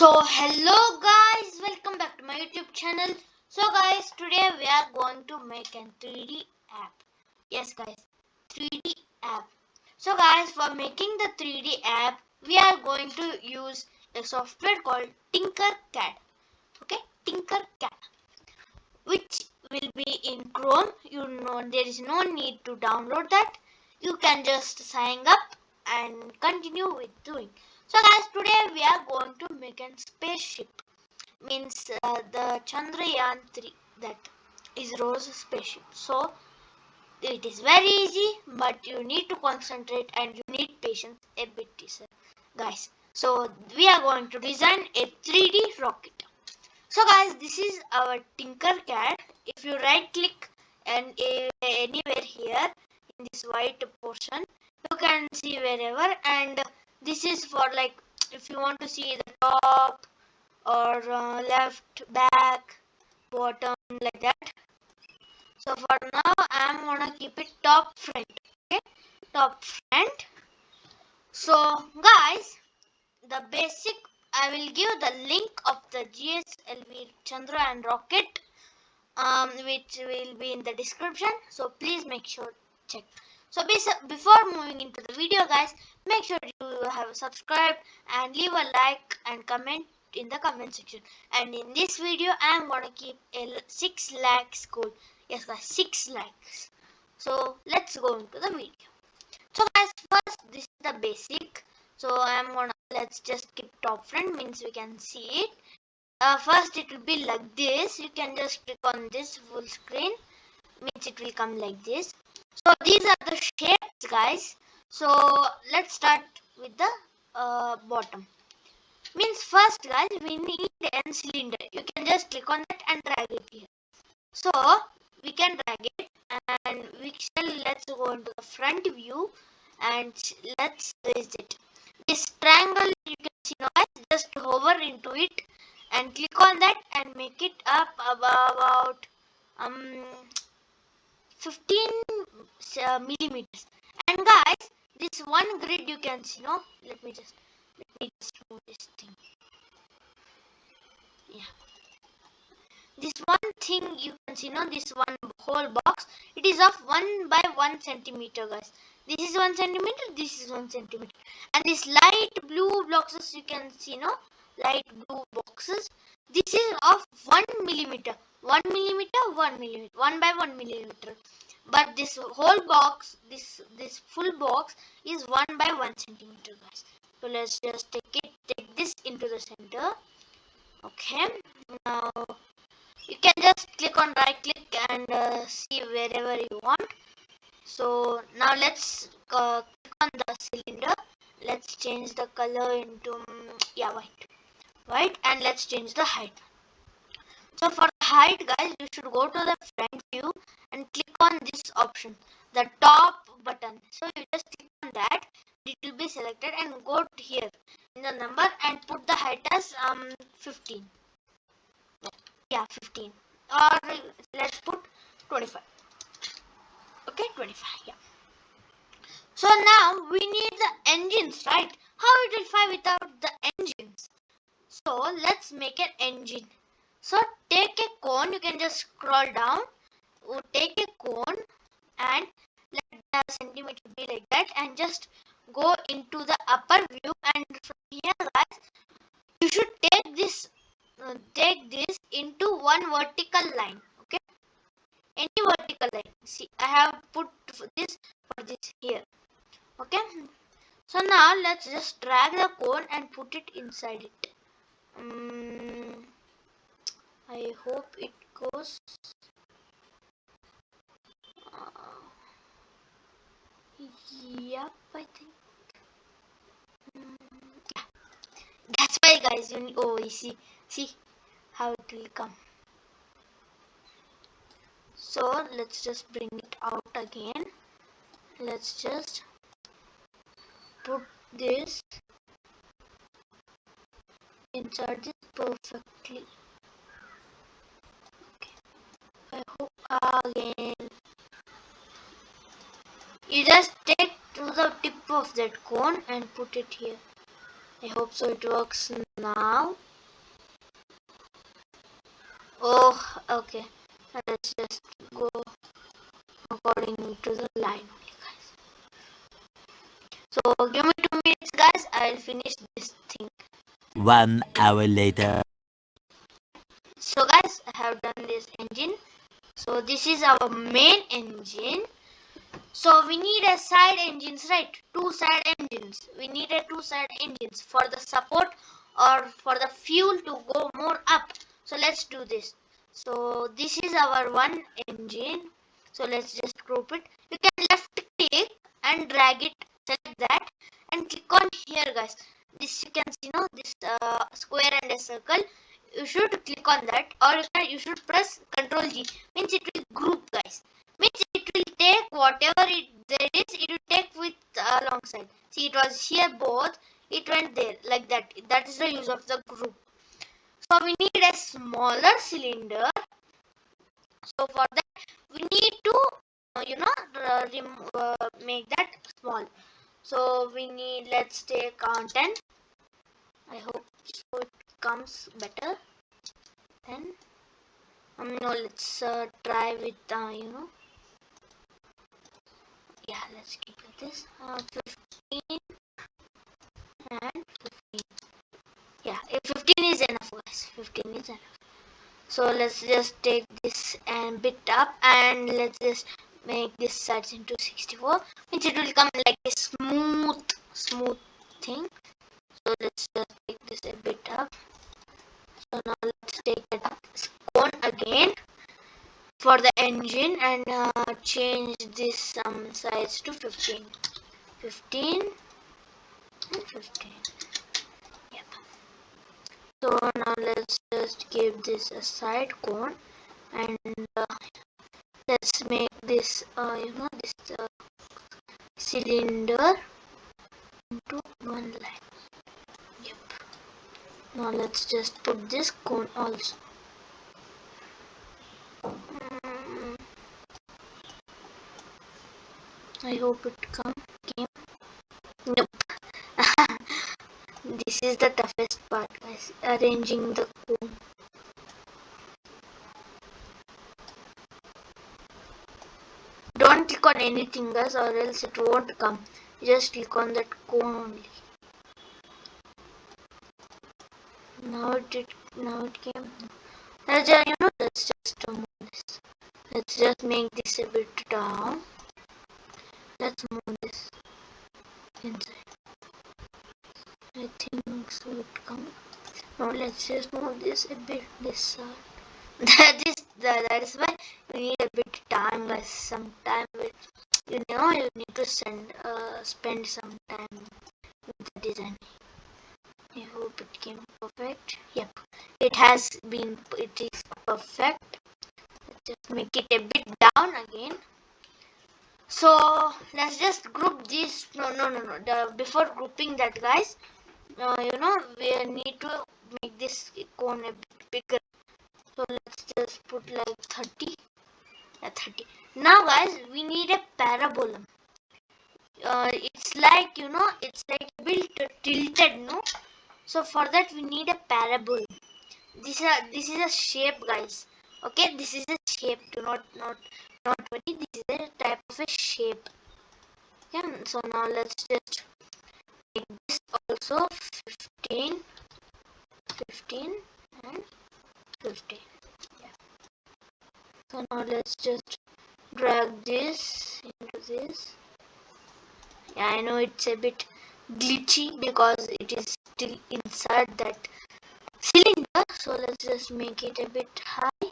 Hello guys, welcome back to my YouTube channel. Today we are going to make a 3D app. Yes guys, 3D app. For making the 3D app, we are going to use a software called Tinkercad. Okay, Tinkercad, which will be in Chrome. You know, there is no need to download that. You can just sign up and continue with doing. Today we are going to make a spaceship. Means the Chandrayaan 3, that is Rose spaceship. So it is very easy, but you need to concentrate and you need patience a bit, guys. So we are going to design a 3D rocket. This is our Tinkercad. If you right click and anywhere here in this white portion, you can see wherever, and this is for like if you want to see the top or left, back, bottom, like that. So for now I'm gonna keep it top front. Okay, top front. So guys, the basic, I will give the link of the GSLV Chandrayaan rocket, which will be in the description. So please make sure check. So before moving into the video, guys, make sure you have subscribed and leave a like and comment in the comment section. And in this video, I am gonna keep a 6 lakhs goal. Yes, guys, 6 lakhs. So let's go into the video. So guys, first this is the basic. So let's just keep top front, means we can see it. First it will be like this. You can just click on this full screen, means it will come like this. So these are the shapes, guys. So let's start with the bottom. Means first, guys, we need a cylinder. You can just click on that and drag it here. So we can drag it, and let's go into the front view and let's raise it. This triangle you can see now, guys, just hover into it and click on that and make it up about 15 millimeters. And guys, this one grid you can see, no, let me just move this thing. Yeah, this one thing you can see, no, this one whole box, it is of 1 by 1 centimeter, guys. This is 1 centimeter, this is 1 centimeter, and this light blue boxes you can see, no, light blue boxes, this is of 1 millimeter, 1 millimeter, 1 millimeter, 1 by 1 millimeter. But this whole box, this full box is 1 by 1 centimeter, guys. So let's just take this into the center. Okay, now you can just click on right click and see wherever you want. So now let's click on the cylinder. Let's change the color into white, and let's change the height. So for height, guys, you should go to the front view and click on this option, the top button. So you just click on that, it will be selected, and go here in the number and put the height as 15. Yeah, 15, or let's put 25. Okay, 25. Yeah. So now we need the engines, right? How it will fly without the engines? So let's make an engine. So take a cone, you can just scroll down, take a cone and let the centimeter be like that, and just go into the upper view, and from here, guys, you should take this into one vertical line. Okay, any vertical line. See, I have put this for this here. Okay, so now let's just drag the cone and put it inside it. I hope it goes. Yep, I think. Yeah. That's why, guys. You see how it will come. So let's just bring it out again. Let's just put this inside this perfectly. Okay. I hope again. You just take to the tip of that cone and put it here. I hope so it works now. Oh, okay. Let's just go according to the line only, guys. So give me 2 minutes, guys. I'll finish this thing. 1 hour later. So guys, I have done this engine. So this is our main engine. So we need a side engines, right? Two side engines. We need a two side engines for the support or for the fuel to go more up. So let's do this. So this is our one engine. So let's just group it. You can left click and drag it, select that and click on here, guys. This you can see, no, this square and a circle. You should click on that, or you should press Ctrl G. Means it will group, guys. Means it will take whatever there is, it will take with alongside. See, it was here both, it went there like that. That is the use of the group. So we need a smaller cylinder. So for that we need to make that small. So we need, let's take on 10. I hope so it comes better. 10. No, let's try with yeah, let's keep like this. 15 and 15. Yeah, if 15 is enough, guys. 15 is enough. So let's just take this and bit up, and let's just make this sides into 64, which it will come like a smooth thing. So let's just take this a bit up. So now let's take a cone again for the engine and change this size to 15 and 15. Yep. So now let's just give this a side cone, and let's make this this cylinder into one line. Yep. Now let's just put this cone also. I hope it came. Nope. This is the toughest part, guys. Arranging the cone. Don't click on anything, guys, or else it won't come. Just click on that cone only. Now it came. Let's just move this. Let's just make this a bit down. Let's move this inside. I think so it come. Now let's just move this a bit this side. That is why we need a bit time, guys. Some time with you need to spend some time with the design. I hope it came perfect. Yep, it is perfect. Let's just make it a bit down again. So let's just group these. No. Before grouping that, guys, we need to make this cone a bit bigger. So let's just put like 30. 30. Now, guys, we need a parabola. It's like a bit tilted, no? So for that we need a parabola. This is a shape, guys. Okay, this is a shape. Do not worry. This is a type of a shape. Yeah. So now let's just make this also 15, 15 and 15. Yeah. So now let's just drag this into this. Yeah, I know it's a bit glitchy because it is still inside that cylinder. So let's just make it a bit high.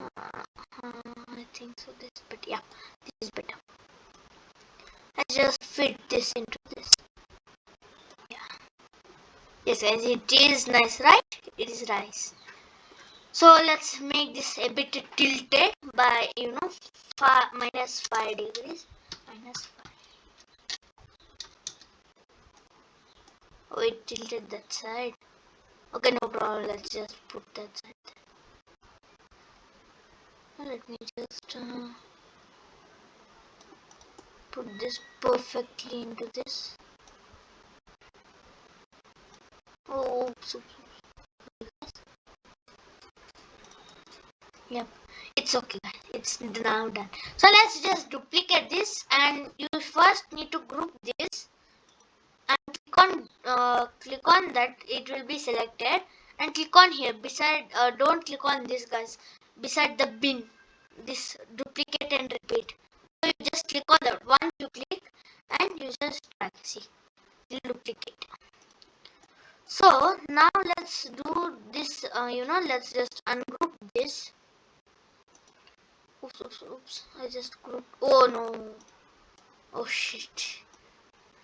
I think so this, but yeah, this is better. Let's just fit this into this. Yeah. Yes, guys, it is nice, right? It is nice. So let's make this a bit tilted by minus 5 degrees. Minus 5. Oh, it tilted that side. Okay, no problem. Let's just put that side. Let me just put this perfectly into this. Oh, oops. Yep, it's okay guys, it's now done. So let's just duplicate this, and you first need to group this and click on that, it will be selected, and click on here beside, don't click on this guys, beside the bin, this duplicate and repeat. So you just click on that. Once you click and you just drag, see, it will duplicate. So now let's do this, let's just ungroup this. Oops, I just grouped, oh no, oh shit.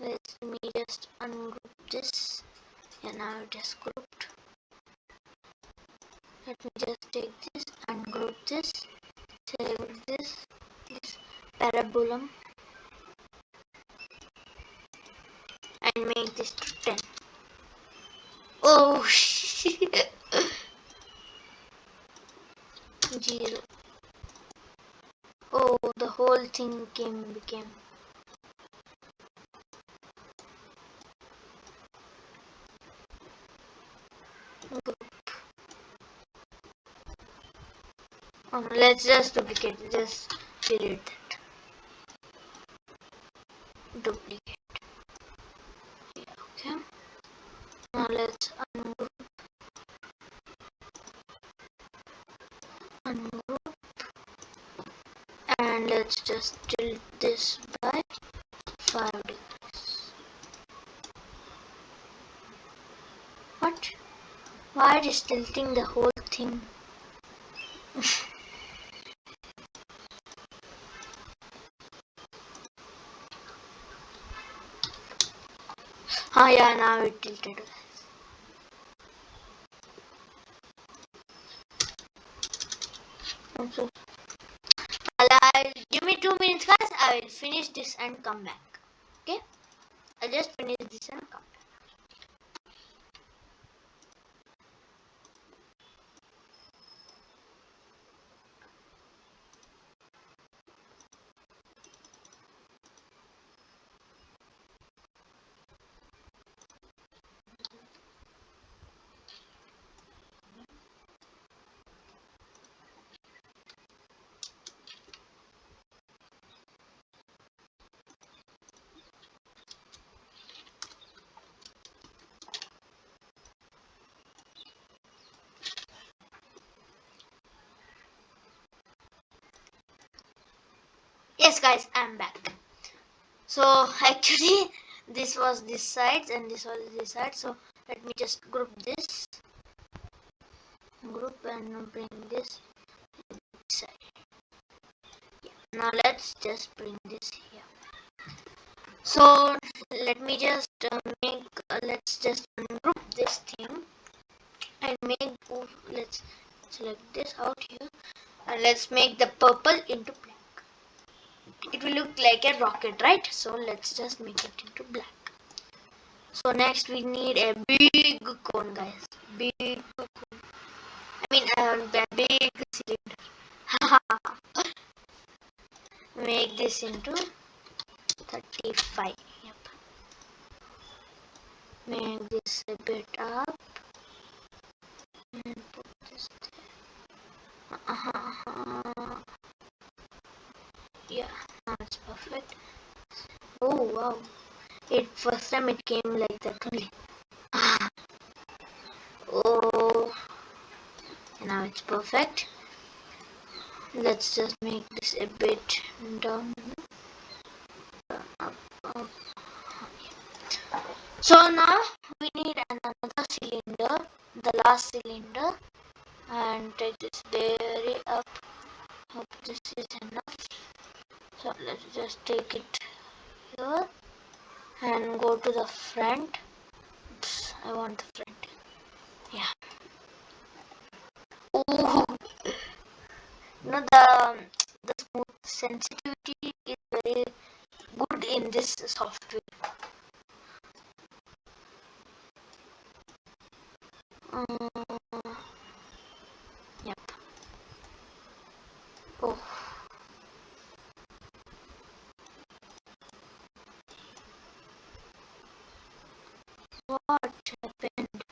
Let me just ungroup this. Yeah, now it is grouped. Let me just take this, ungroup this, select this parabolum, and make this to 10. Oh shit. 0. Oh, the whole thing became. Oh, let's just duplicate it. Just delete that. Duplicate. Yeah, okay. Now let's ungroup, and let's just tilt this by 5 degrees. What? Why it is tilting the whole thing? Ah, yeah, now it tilted. Also, give me 2 minutes, guys. I will finish this and come back. Okay? I'll just finish this and come back. Yes, guys, I'm back. So actually, this was this side and this was this side. So let me just group this, group, and bring this side. Yeah. Now let's just bring this here. So let me just let's just ungroup this thing and let's select this out here, and let's make the purple into black. It will look like a rocket, right? So let's just make it into black. So next we need a big cone, guys. Big cone. I mean a big cylinder. Make this into 35. Yep. Make this a bit up and put this there. Yeah, now it's perfect. Oh wow! First time it came like that only. Oh, now it's perfect. Let's just make this a bit down. Up, up. So now we need another cylinder, the last cylinder, and take this very up. Hope this is enough. So let's just take it here and go to the front. Oops, I want the front. Yeah. Oh, the smooth sensitivity is very good in this software. Yep. Oh. What happened?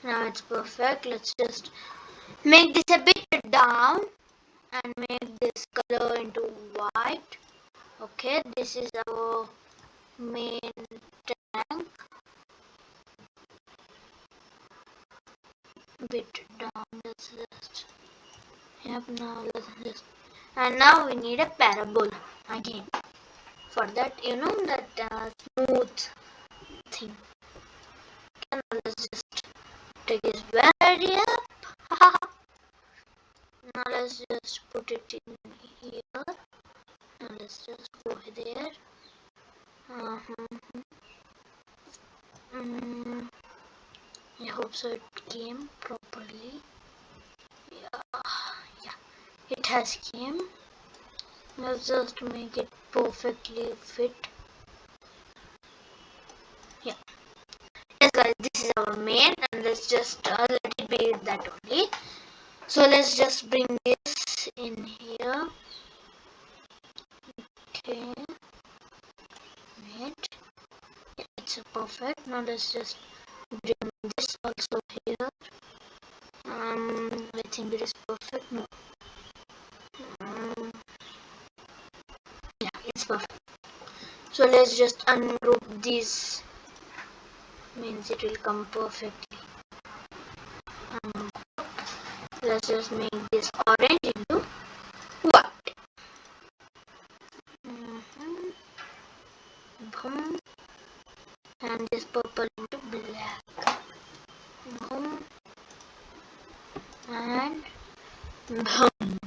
Now it's perfect. Let's just make this a bit down and make this color into white. Okay, this is our main tank. Bit down. Let's just now let's just, and now we need a parabola again. For that, that smooth thing. And let's just take this very up. Now let's just put it in here. Now let's just go there. I hope so it came properly. Yeah, it has came. Let's just make it perfectly fit. Yeah. Yes guys, this is our main, and let's just let it be that only. So let's just bring this in here. Okay. Wait. Yeah, it's perfect. Now let's just bring this also here. I think it is perfect. No. Yeah, it's perfect. So let's just ungroup these. Means it will come perfectly. Let's just make this orange into white. Boom. And this purple into black. Boom. And boom.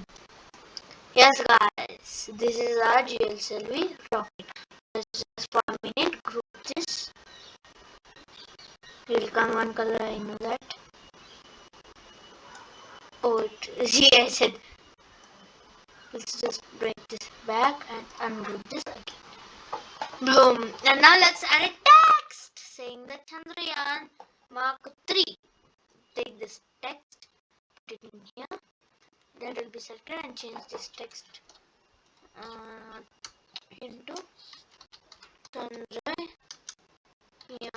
Yes guys, this is our GLSLV rocket. Let's just for a minute group this. Will come one color, I know that. Oh, see, I said. Let's just break this back and ungroup this again. Boom. And now let's add a text saying that Chandrayaan Mark 3. Take this text, put it in here. Then it will be selected and change this text into Chandrayaan 3.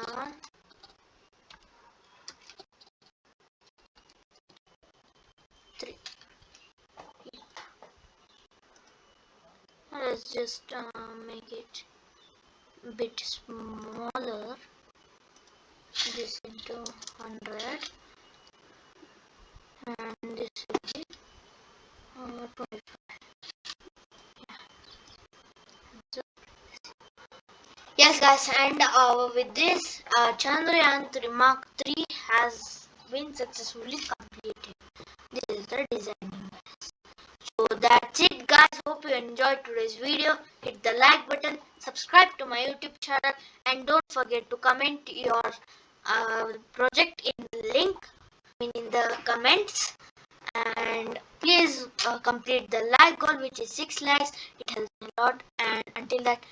Let's just make it a bit smaller. This into 100 and this will be 25. Yes guys, and with this Chandrayaan 3 Mark 3 has been successfully completed. This is the designing. So that's it guys. Hope you enjoyed today's video. Hit the like button, subscribe to my YouTube channel, and don't forget to comment your project in the link in the comments. And please complete the like goal, which is 6 likes. It helps me a lot. And until that,